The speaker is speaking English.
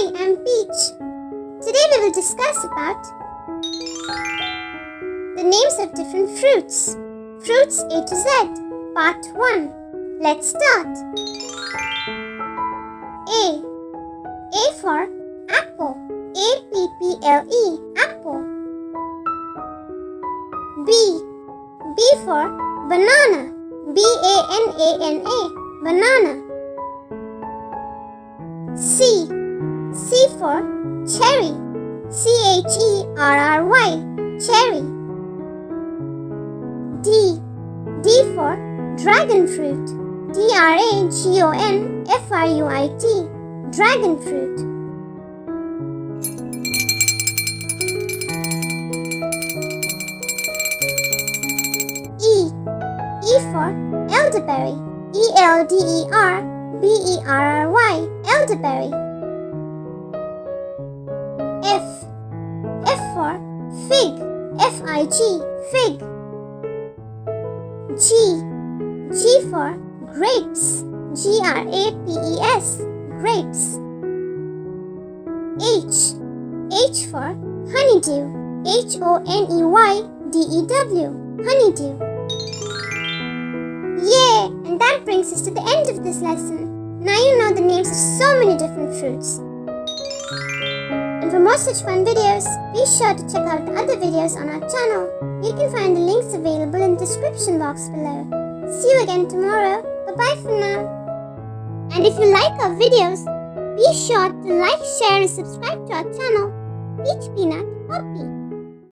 Hi, I'm Peach. Today we will discuss about the names of different fruits. Fruits A to Z, Part 1. Let's start. A for apple. A-P-P-L-E, apple. B for banana. B-A-N-A-N-A, banana. C for cherry. C-H-E-R-R-Y, cherry. D for dragon fruit. D-R-A-G-O-N-F-R-U-I-T, dragon fruit. E for elderberry. E-L-D-E-R-B-E-R-R-Y, elderberry. F for fig. F-I-G, fig. G for grapes. G-R-A-P-E-S, grapes. H for honeydew. H-O-N-E-Y-D-E-W, honeydew. Yay! And that brings us to the end of this lesson. Now you know the names of so many different fruits. And for more such fun videos, be sure to check out the other videos on our channel. You can find the links available in the description box below. See you again tomorrow. Bye-bye for now. And if you like our videos, be sure to like, share and subscribe to our channel, Peach Peanut Poppy.